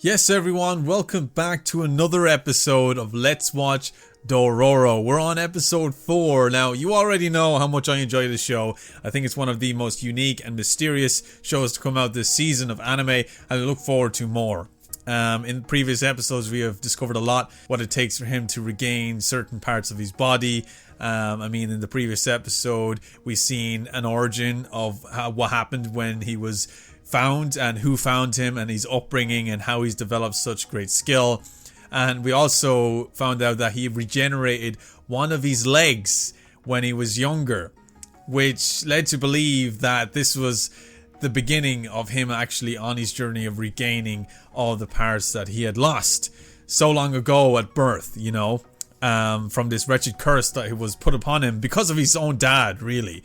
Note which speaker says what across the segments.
Speaker 1: Yes, everyone, welcome back to another episode of Let's Watch Dororo. We're on episode 4. Now, you already know how much I enjoy this show. I think it's one of the most unique and mysterious shows to come out this season of anime, and I look forward to more. In previous episodes, we have discovered a lot what it takes for him to regain certain parts of his body. In the previous episode, we've seen an origin of what happened when he was found and who found him and his upbringing and how he's developed such great skill. And we also found out that he regenerated one of his legs when he was younger, which led to believe that this was the beginning of him actually on his journey of regaining all the parts that he had lost so long ago at birth, from this wretched curse that was put upon him because of his own dad, really,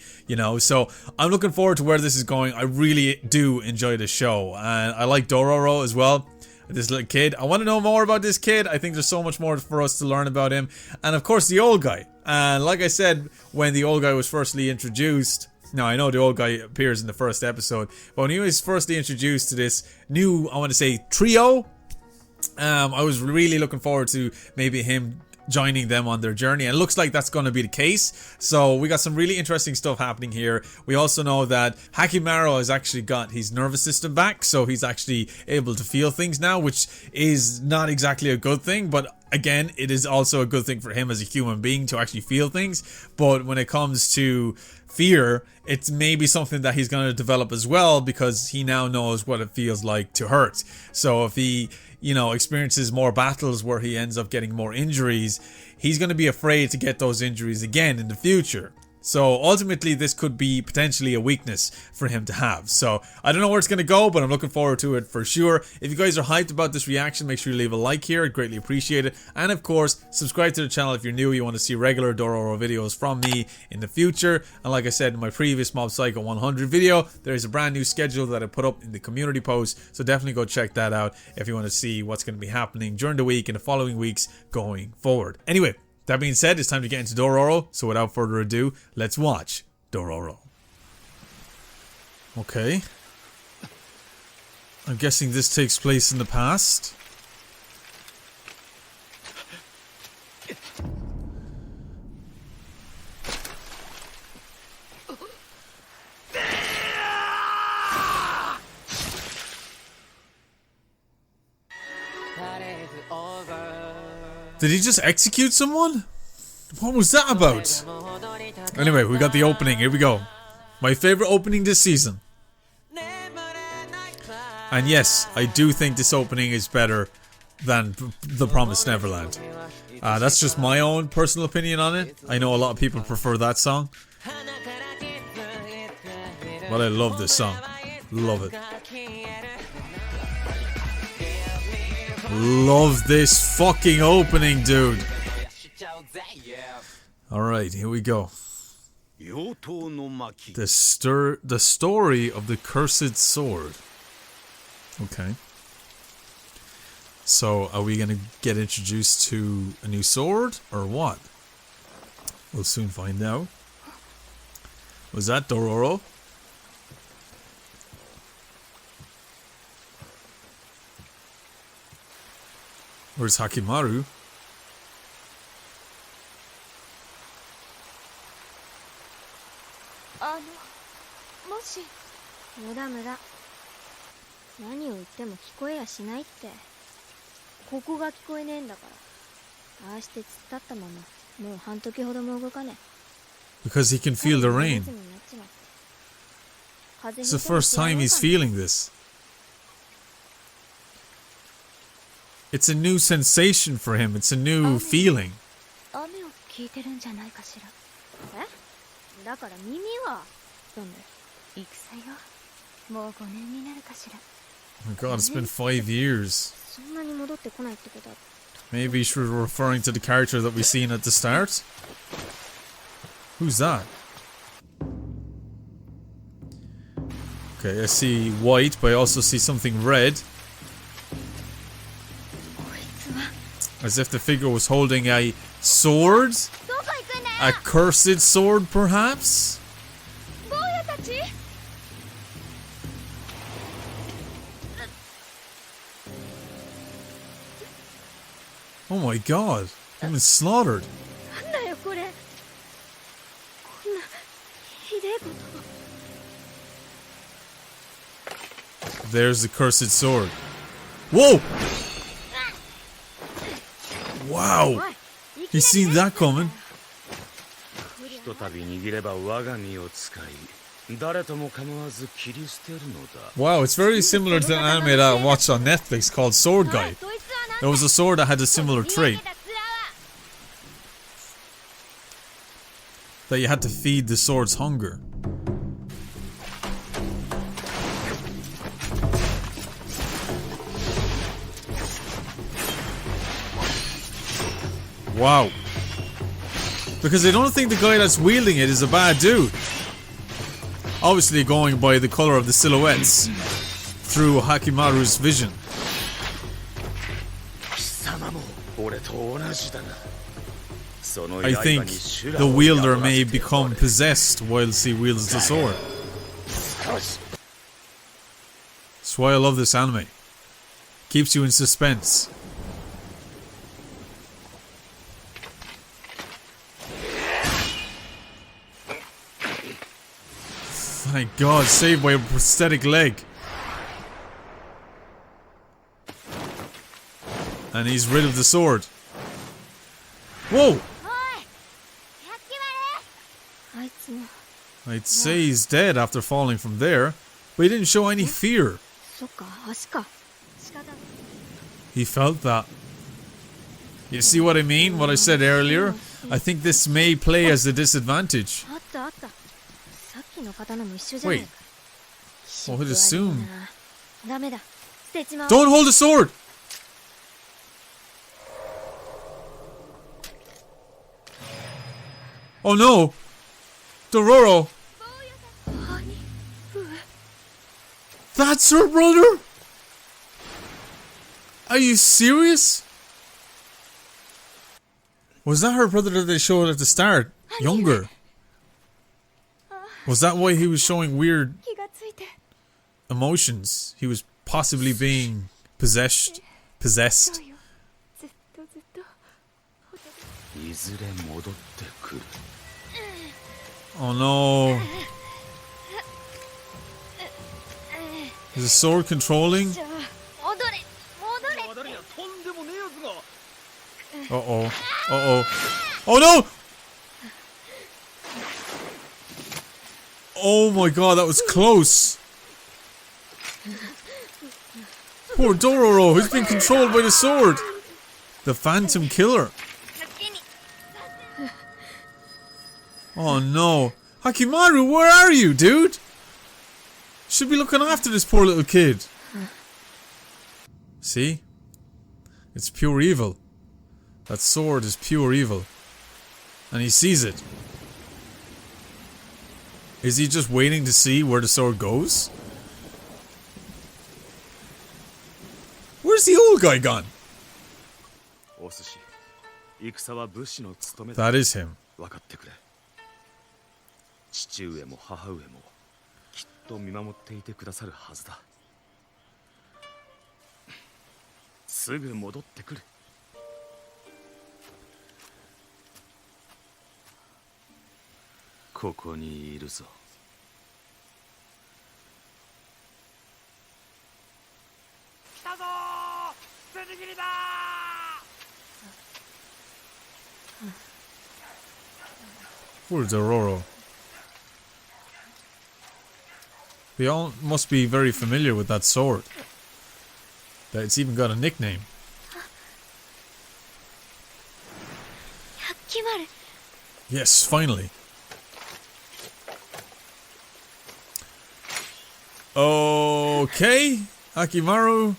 Speaker 1: So I'm looking forward to where this is going. I really do enjoy the show, and I like Dororo as well, this little kid. I want to know more about this kid. I think there's so much more for us to learn about him, and of course the old guy. And like I said, when the old guy was firstly introduced, now I know the old guy appears in the first episode, but when he was firstly introduced to this new, I want to say, trio, I was really looking forward to maybe him joining them on their journey, and it looks like that's going to be the case. So we got some really interesting stuff happening here. We also know that Hyakkimaru has actually got his nervous system back, so he's actually able to feel things now, which is not exactly a good thing, but again, it is also a good thing for him as a human being to actually feel things. But when it comes to fear, it's maybe something that he's going to develop as well, because he now knows what it feels like to hurt. So if he experiences more battles where he ends up getting more injuries, he's going to be afraid to get those injuries again in the future. So ultimately, this could be potentially a weakness for him to have. So I don't know where it's going to go, but I'm looking forward to it for sure. If you guys are hyped about this reaction, make sure you leave a like here. I'd greatly appreciate it. And of course, subscribe to the channel if you're new. You want to see regular Dororo videos from me in the future. And like I said in my previous Mob Psycho 100 video, there is a brand new schedule that I put up in the community post. So definitely go check that out if you want to see what's going to be happening during the week and the following weeks going forward. Anyway, that being said, it's time to get into Dororo, so without further ado, let's watch Dororo. Okay. I'm guessing this takes place in the past. Did he just execute someone? What was that about? Anyway, we got the opening. Here we go. My favorite opening this season. And yes, I do think this opening is better than The Promised Neverland. That's just my own personal opinion on it. I know a lot of people prefer that song, but I love this song. Love it. Love this fucking opening, dude. Alright, here we go. The story of the cursed sword. Okay. So, are we gonna get introduced to a new sword, or what? We'll soon find out. Was that Dororo? Where's Hyakkimaru? Because he can feel the rain. It's the first time he's feeling this. It's a new sensation for him. It's a new feeling. Oh my god, it's been 5 years. Maybe she was referring to the character that we seen at the start. Who's that? Okay, I see white, but I also see something red. As if the figure was holding a sword? A cursed sword, perhaps? Oh my god. I've been slaughtered. There's the cursed sword. Whoa! Wow! You seen that coming? Wow, it's very similar to the anime that I watched on Netflix called Sword Guy. There was a sword that had a similar trait. That you had to feed the sword's hunger. Wow. Because I don't think the guy that's wielding it is a bad dude. Obviously going by the colour of the silhouettes through Hyakkimaru's vision. I think the wielder may become possessed whilst he wields the sword. That's why I love this anime. Keeps you in suspense. Thank God, saved by a prosthetic leg. And he's rid of the sword. Whoa! I'd say he's dead after falling from there, but he didn't show any fear. He felt that. You see what I mean? What I said earlier? I think this may play as a disadvantage. Wait. I would assume. Don't hold the sword! Oh no! Dororo! That's her brother? Are you serious? Was that her brother that they showed at the start? Younger? Was that why he was showing weird emotions? He was possibly being possessed. Oh no. Is the sword controlling? Uh-oh. Uh-oh. Oh no! Oh my god, that was close. Poor Dororo, he's been controlled by the sword. The Phantom Killer. Oh no. Hyakkimaru, where are you, dude? Should be looking after this poor little kid. See? It's pure evil. That sword is pure evil. And he sees it. Is he just waiting to see where the sword goes? Where's the old guy gone? That is him. Poor Dororo. They all must be very familiar with that sword. That it's even got a nickname. Yes, finally. Okay, Hyakkimaru.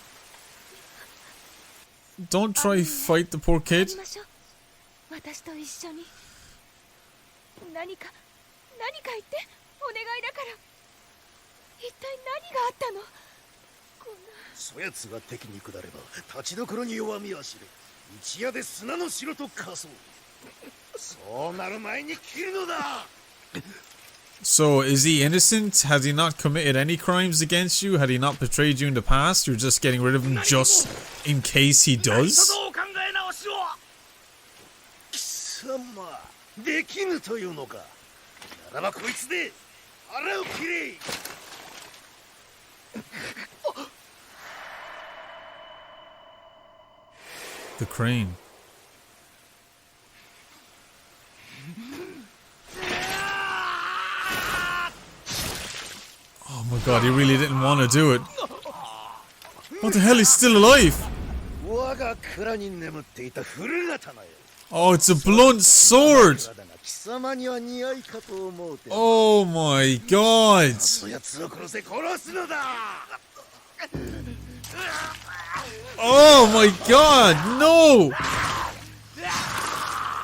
Speaker 1: Don't try fight the poor kid. So, is he innocent? Has he not committed any crimes against you? Had he not betrayed you in the past? You're just getting rid of him just in case he does?
Speaker 2: できぬというのか。ならばこいつで腹を切れ。
Speaker 1: The crane. Oh my god, he really didn't want to do it. What the hell, he's still alive? Oh, it's a blunt sword! Oh my god! Oh my god, no!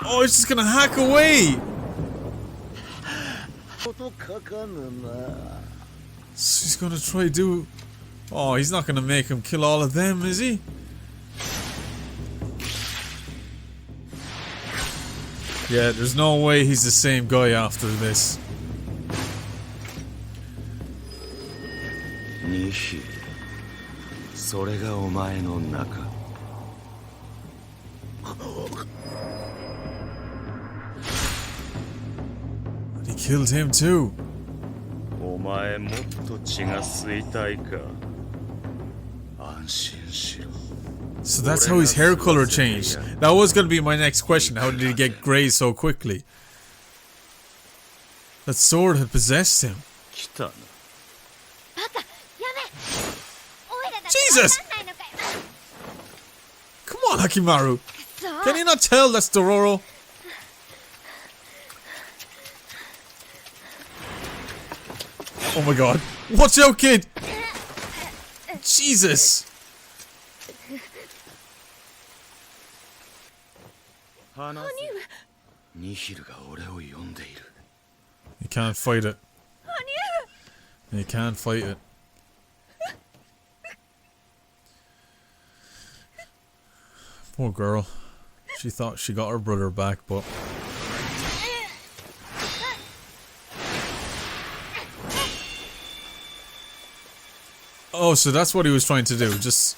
Speaker 1: Oh, it's just gonna hack away! So he's gonna try do... Oh, he's not gonna make him kill all of them, is he? Yeah, there's no way he's the same guy after this.
Speaker 2: NIHIRU, それがお前の中。
Speaker 1: He killed him too.
Speaker 2: お前もっと血が吸いたいか。安心しろ。
Speaker 1: So that's how his hair color changed. That was gonna be my next question. How did he get grey so quickly? That sword had possessed him. Jesus! Come on, Hyakkimaru. Can you not tell that's Dororo? Oh my god. Watch out, kid! Jesus! You can't fight it. You can't fight it. Poor girl. She thought she got her brother back, but... Oh, so that's what he was trying to do. Just...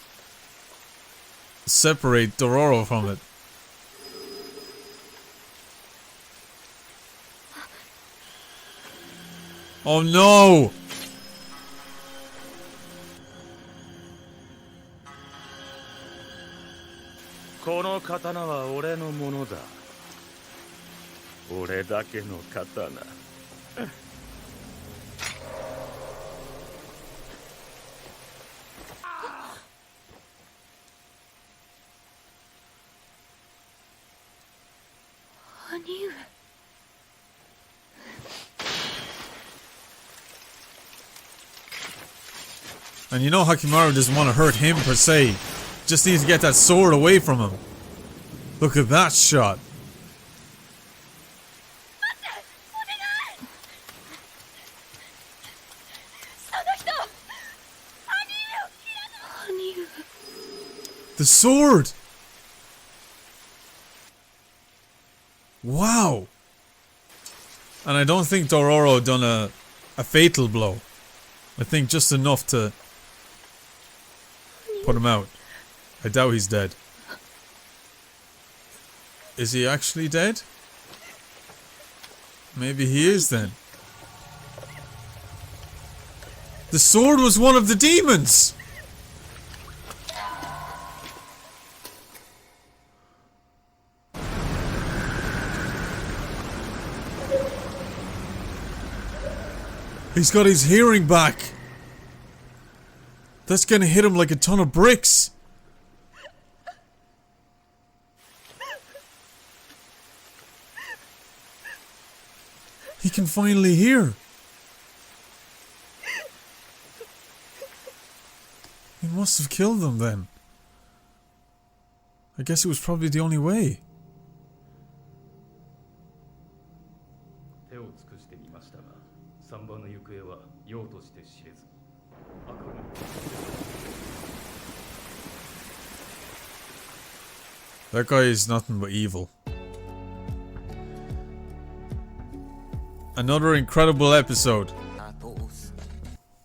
Speaker 1: separate Dororo from it. Oh no!
Speaker 2: This katana is mine. Ore dake no katana.
Speaker 1: And you know Hyakkimaru doesn't want to hurt him per se. Just needs to get that sword away from him. Look at that shot. The sword! Wow! And I don't think Dororo done a fatal blow. I think just enough to put him out. I doubt he's dead. Is he actually dead? Maybe he is then. The sword was one of the demons! He's got his hearing back. That's gonna hit him like a ton of bricks. He can finally hear. He must have killed them then. I guess it was probably the only way. That guy is nothing but evil. Another incredible episode.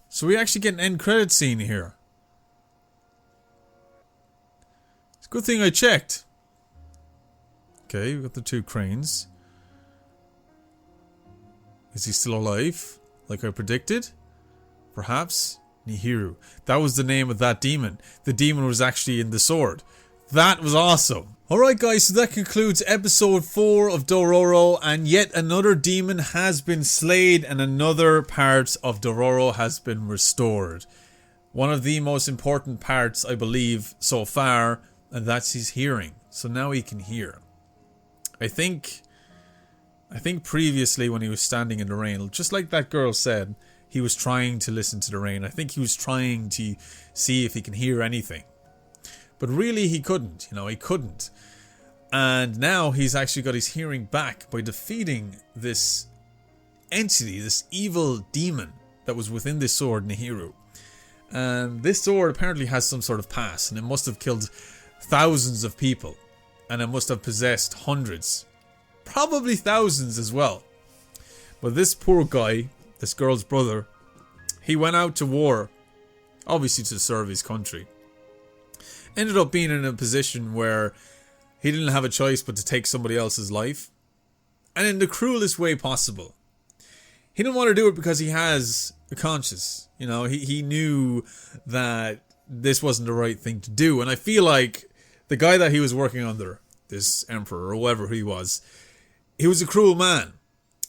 Speaker 1: So we actually get an end credit scene here. It's a good thing I checked. Okay, we got the two cranes. Is he still alive? Like I predicted? Perhaps? NIHIRU. That was the name of that demon. The demon was actually in the sword. That was awesome. Alright guys, so that concludes episode 4 of Dororo, and yet another demon has been slayed and another part of Dororo has been restored. One of the most important parts, I believe, so far, and that's his hearing. So now he can hear. I think previously when he was standing in the rain, just like that girl said, he was trying to listen to the rain. I think he was trying to see if he can hear anything. But really he couldn't, he couldn't. And now he's actually got his hearing back by defeating this entity, this evil demon that was within this sword, NIHIRU. And this sword apparently has some sort of past, and it must have killed thousands of people. And it must have possessed hundreds, probably thousands as well. But this poor guy, this girl's brother, he went out to war, obviously to serve his country. Ended up being in a position where he didn't have a choice but to take somebody else's life. And in the cruelest way possible. He didn't want to do it because he has a conscience. He knew that this wasn't the right thing to do. And I feel like the guy that he was working under, this emperor or whoever he was a cruel man.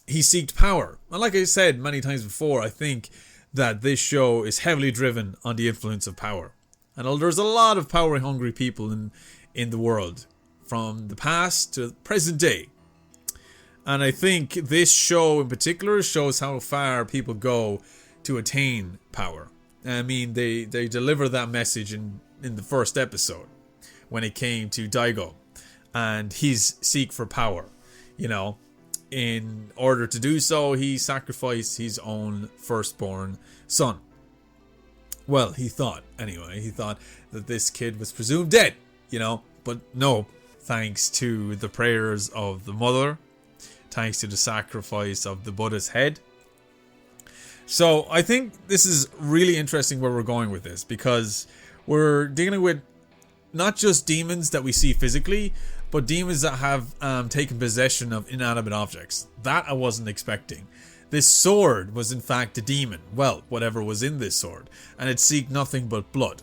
Speaker 1: He seeked power. And like I said many times before, I think that this show is heavily driven on the influence of power. And there's a lot of power-hungry people in the world, from the past to the present day. And I think this show in particular shows how far people go to attain power. I mean, they deliver that message in the first episode, when it came to Daigō and his seek for power. In order to do so, he sacrificed his own firstborn son. Well, he thought, anyway. He thought that this kid was presumed dead, But no, thanks to the prayers of the mother, thanks to the sacrifice of the Buddha's head. So, I think this is really interesting where we're going with this, because we're dealing with not just demons that we see physically, but demons that have taken possession of inanimate objects. That I wasn't expecting. This sword was in fact a demon. Well, whatever was in this sword. And it seeked nothing but blood.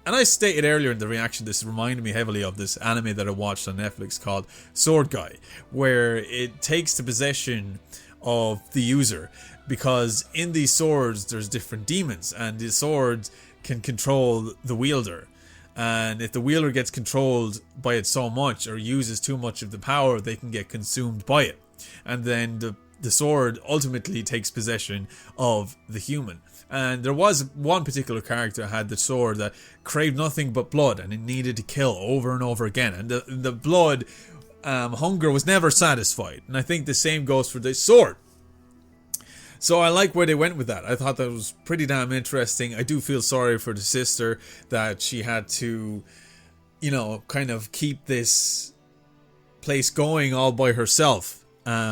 Speaker 1: And I stated earlier in the reaction, this reminded me heavily of this anime that I watched on Netflix called Sword Guy, where it takes the possession of the user. Because in these swords, there's different demons. And the swords can control the wielder. And if the wielder gets controlled by it so much, or uses too much of the power, they can get consumed by it. And then the sword ultimately takes possession of the human. And there was one particular character that had the sword that craved nothing but blood, and it needed to kill over and over again. And the blood hunger was never satisfied. And I think the same goes for this sword. So I like where they went with that. I thought that was pretty damn interesting. I do feel sorry for the sister that she had to, kind of keep this place going all by herself.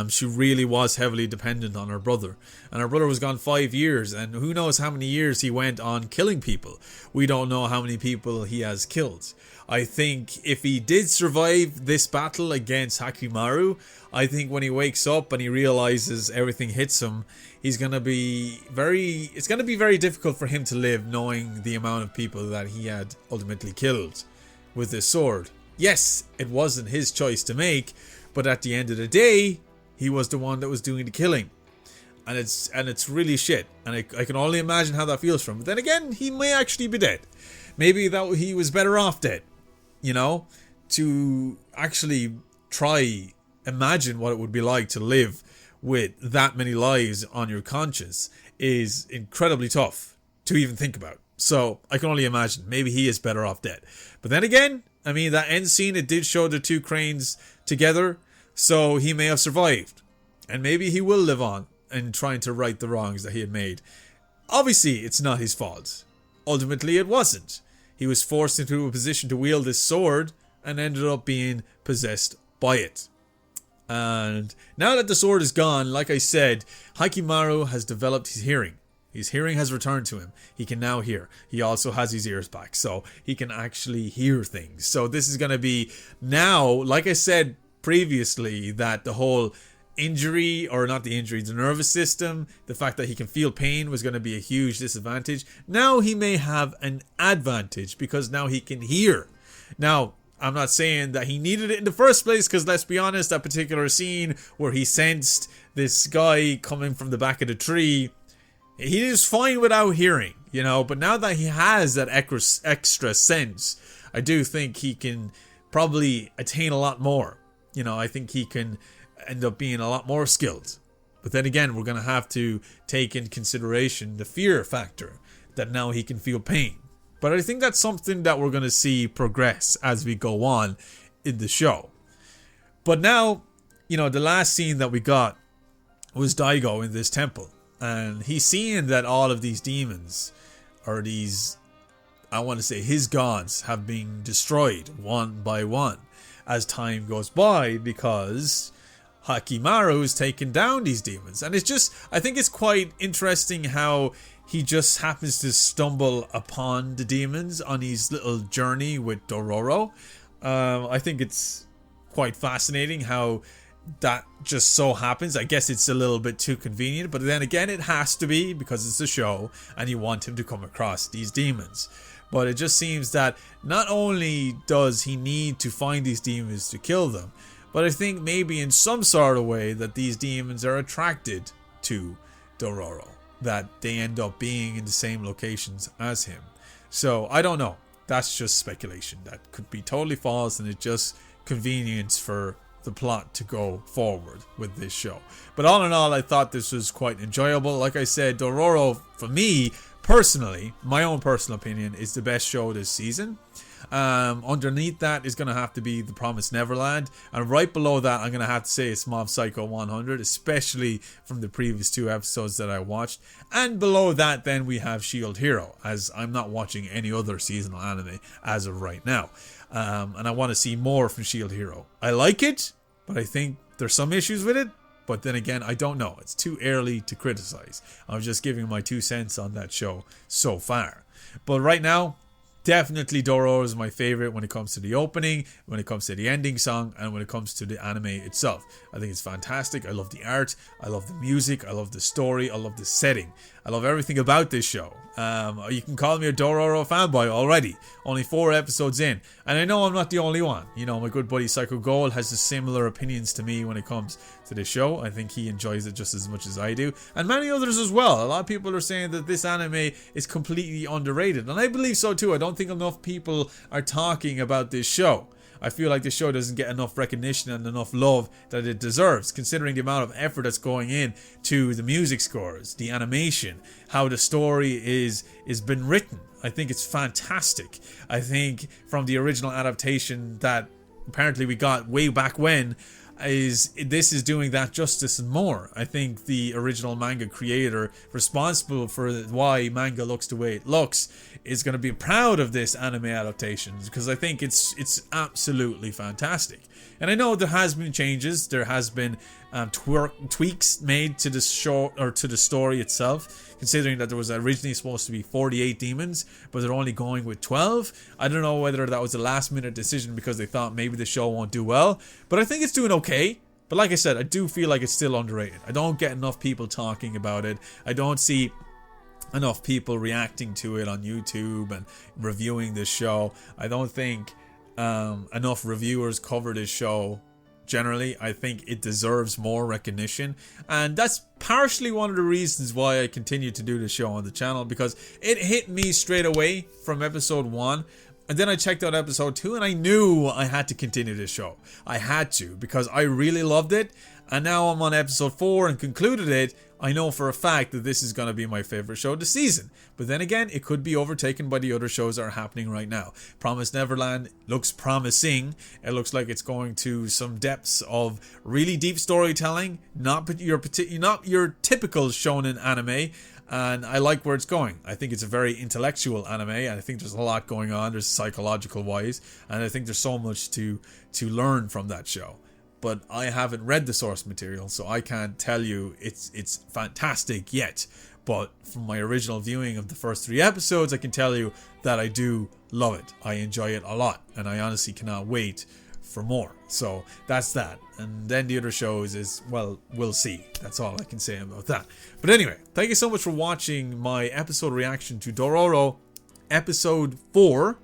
Speaker 1: She really was heavily dependent on her brother. And her brother was gone 5 years, and who knows how many years he went on killing people. We don't know how many people he has killed. I think if he did survive this battle against Hyakkimaru, I think when he wakes up and he realizes everything hits him, it's going to be very difficult for him to live knowing the amount of people that he had ultimately killed with this sword. Yes, it wasn't his choice to make, but at the end of the day, he was the one that was doing the killing. And it's really shit. And I can only imagine how that feels for him. But then again, he may actually be dead. Maybe that he was better off dead. To actually imagine what it would be like to live with that many lives on your conscience is incredibly tough to even think about. So I can only imagine. Maybe he is better off dead. But then again, I mean, that end scene, it did show the two cranes together. So he may have survived. And maybe he will live on and trying to right the wrongs that he had made. Obviously, it's not his fault. Ultimately, it wasn't. He was forced into a position to wield this sword and ended up being possessed by it. And now that the sword is gone, like I said, Hyakkimaru has developed his hearing. His hearing has returned to him. He can now hear. He also has his ears back, so he can actually hear things. So this is going to be now, like I said previously, that the whole injury, or not the injury, the nervous system, the fact that he can feel pain was going to be a huge disadvantage. Now he may have an advantage because now he can hear. Now, I'm not saying that he needed it in the first place, because let's be honest, that particular scene where he sensed this guy coming from the back of the tree, he is fine without hearing, you know. But now that he has that extra sense, I do think he can probably attain a lot more. You know, I think he can end up being a lot more skilled. But then again, we're going to have to take into consideration the fear factor, that now he can feel pain. But I think that's something that we're going to see progress as we go on in the show. But now, you know, the last scene that we got was Daigō in this temple. And he's seeing that all of these demons, or these, I want to say, his gods, have been destroyed one by one as time goes by, because Hyakkimaru has taken down these demons. And it's just, I think it's quite interesting how he just happens to stumble upon the demons on his little journey with Dororo. I think it's quite fascinating how that just so happens. I guess it's a little bit too convenient, but then again, it has to be because it's a show and you want him to come across these demons. But it just seems that not only does he need to find these demons to kill them, but I think maybe in some sort of way that these demons are attracted to Dororo, that they end up being in the same locations as him. So I don't know, that's just speculation. That could be totally false, and it's just convenience for the plot to go forward with this show. But all in all, I thought this was quite enjoyable. Like I said, Dororo, for me personally, my own personal opinion, is the best show this season. Underneath that is going to have to be The Promised Neverland, and right below that I'm going to have to say it's Mob Psycho 100, especially from the previous 2 episodes that I watched. And below that then we have Shield Hero, as I'm not watching any other seasonal anime as of right now, and I want to see more from Shield Hero. I like it, but I think there's some issues with it. But then again, I don't know, it's too early to criticize. I'm just giving my 2 cents on that show so far. But right now, definitely Dororo is my favorite when it comes to the opening, when it comes to the ending song, and when it comes to the anime itself. I think it's fantastic. I love the art, I love the music, I love the story, I love the setting. I love everything about this show. You can call me a Dororo fanboy already. Only 4 episodes in. And I know I'm not the only one. You know, my good buddy Psycho Gold has the similar opinions to me when it comes to this show. I think he enjoys it just as much as I do. And many others as well. A lot of people are saying that this anime is completely underrated. And I believe so too. I don't think enough people are talking about this show. I feel like the show doesn't get enough recognition and enough love that it deserves, considering the amount of effort that's going in to the music scores, the animation, how the story is been written. I think it's fantastic. I think from the original adaptation that apparently we got way back when, this is doing that justice and more. I think the original manga creator responsible for why manga looks the way it looks is going to be proud of this anime adaptation, because I think it's absolutely fantastic. And I know there has been changes, there has been tweaks made to the show, or to the story itself, considering that there was originally supposed to be 48 demons, but they're only going with 12. I don't know whether that was a last minute decision because they thought maybe the show won't do well, but I think it's doing okay. But like I said, I do feel like it's still underrated. I don't get enough people talking about it. I don't see enough people reacting to it on YouTube and reviewing this show. I don't think enough reviewers cover this show generally. I think it deserves more recognition, and that's partially one of the reasons why I continue to do the show on the channel, because it hit me straight away from episode 1, and then I checked out episode 2 and I knew I had to continue this show. I had to, because I really loved it, and now I'm on episode 4 and concluded it. I know for a fact that this is going to be my favorite show this season. But then again, it could be overtaken by the other shows that are happening right now. Promised Neverland looks promising. It looks like it's going to some depths of really deep storytelling, not your typical shonen anime. And I like where it's going. I think it's a very intellectual anime, and I think there's a lot going on. There's psychological wise, and I think there's so much to learn from that show. But I haven't read the source material, so I can't tell you it's fantastic yet. But from my original viewing of the first 3 episodes, I can tell you that I do love it. I enjoy it a lot, and I honestly cannot wait for more. So that's that. And then the other shows is, well, we'll see. That's all I can say about that. But anyway, thank you so much for watching my episode reaction to Dororo episode 4.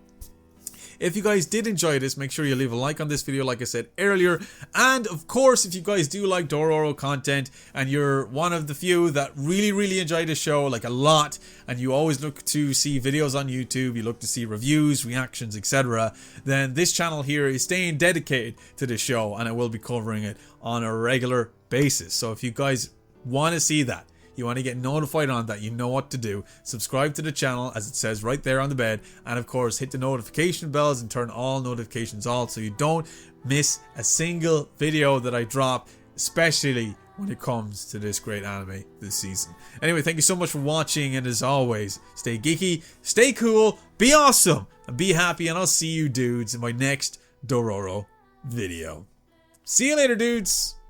Speaker 1: If you guys did enjoy this, make sure you leave a like on this video like I said earlier. And of course, if you guys do like Dororo content and you're one of the few that really enjoy the show, like a lot, and you always look to see videos on YouTube, you look to see reviews, reactions, etc., then this channel here is staying dedicated to the show, and I will be covering it on a regular basis. So if you guys want to see that, you want to get notified on that, you know what to do. Subscribe to the channel as it says right there on the bed, and of course hit the notification bells and turn all notifications on so you don't miss a single video that I drop, especially when it comes to this great anime this season. Anyway, thank you so much for watching, and as always, stay geeky, stay cool, be awesome, and be happy, and I'll see you dudes in my next Dororo video. See you later, dudes!